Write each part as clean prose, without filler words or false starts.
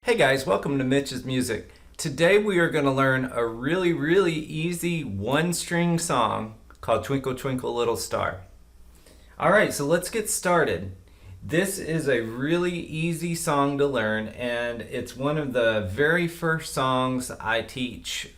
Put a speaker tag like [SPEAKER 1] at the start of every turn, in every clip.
[SPEAKER 1] Hey guys, welcome to Mitch's Music. Today we are going to learn a really easy one-string song called Twinkle Twinkle Little Star. Alright, so let's get started. This is a really easy song to learn, and it's one of the very first songs I teach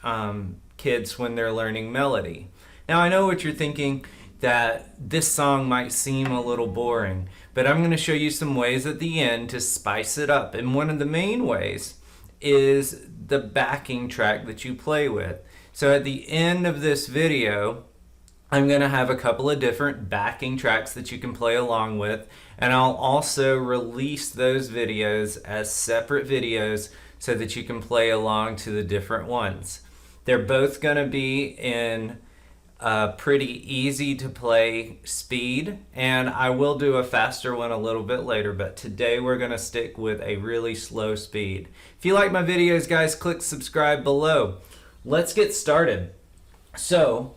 [SPEAKER 1] kids when they're learning melody. Now I know what you're thinking, that this song might seem a little boring, but I'm going to show you some ways at the end to spice it up. And one of the main ways is the backing track that you play with. So at the end of this video, I'm going to have a couple of different backing tracks that you can play along with, and I'll also release those videos as separate videos so that you can play along to the different ones. They're both going to be in pretty easy to play speed, and I will do a faster one a little bit later, but today we're going to stick with a really slow speed. If you like my videos, guys, click subscribe below. Let's get started. So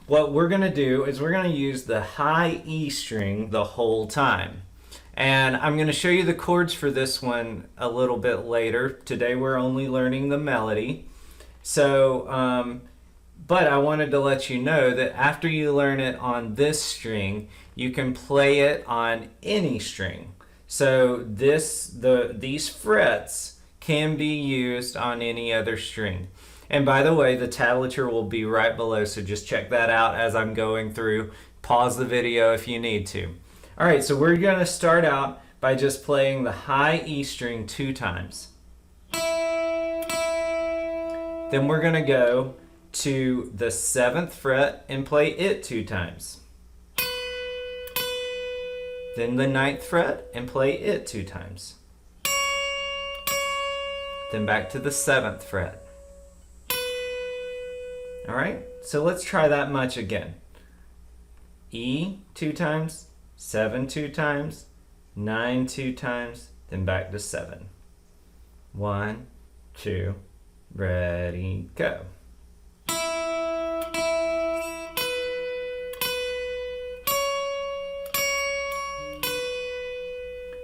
[SPEAKER 1] what we're going to do is we're going to use the high E string the whole time, and I'm going to show you the chords for this one a little bit later. Today we're only learning the melody. But I wanted to let you know that after you learn it on this string, you can play it on any string. So these frets can be used on any other string. And by the way, the tablature will be right below, so just check that out as I'm going through. Pause the video if you need to. All right, so we're going to start out by just playing the high E string 2 times. Then we're going to go to the 7th fret and play it 2 times. Then the 9th fret and play it 2 times. Then back to the 7th fret. Alright, so let's try that much again. E 2 times, 7 2 times, 9 2 times, then back to 7. 1, 2, ready, go.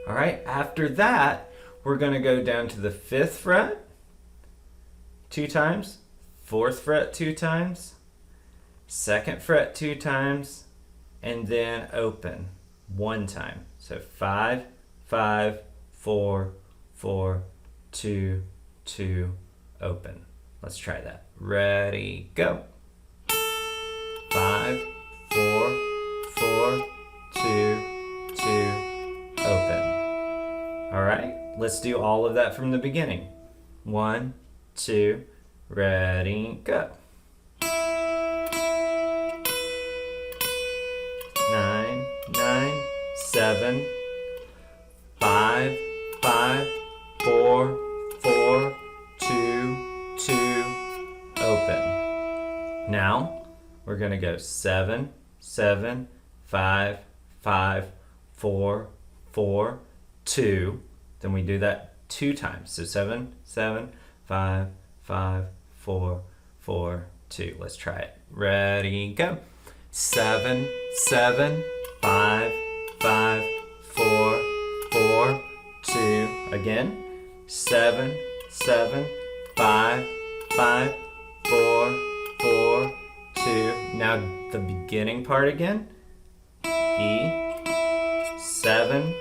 [SPEAKER 1] All right, after that, we're going to go down to the 5th fret 2 times, 4th fret 2 times, 2nd fret 2 times, and then open 1 time. So 5, 5, 4, 4, 2, 2, open. Let's try that. Ready, go. 5, 4, 4, 2, 2, open. All right, let's do all of that from the beginning. 1, 2, ready, go. 9, 9, 7, 5, 5, 4, 4, 2, 2, open. Now, we're gonna go 7, 7, 5, 5, 4, 4, 2, then we do that 2 times. So 7, 7, 5, 5, 4, 4, 2. Let's try it. Ready, go. 7, 7, 5, 5, 4, 4, 2. Again. 7, 7, 5, 5, 4, 4, 2. Now the beginning part again. E, 7,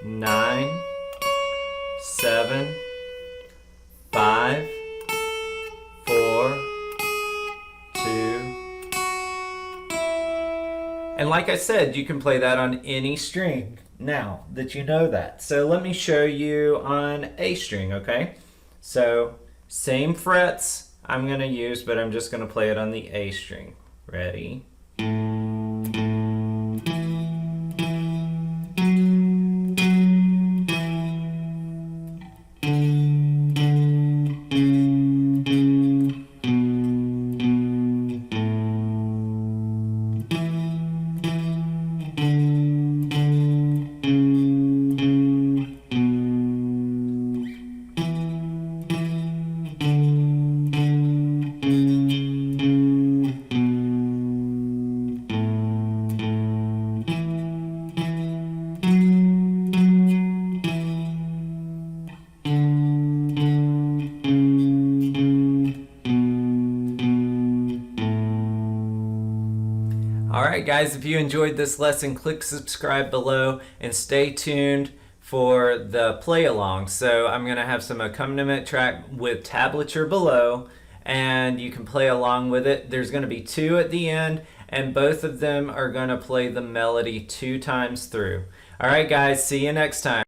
[SPEAKER 1] 9, 7, 5, 4, 2. And like I said, you can play that on any string now that you know that. So let me show you on A string, okay? So same frets I'm going to use, but I'm just going to play it on the A string. Ready? Alright guys, if you enjoyed this lesson, click subscribe below and stay tuned for the play along. So I'm going to have some accompaniment track with tablature below, and you can play along with it. There's going to be 2 at the end, and both of them are going to play the melody 2 times through. Alright guys, see you next time.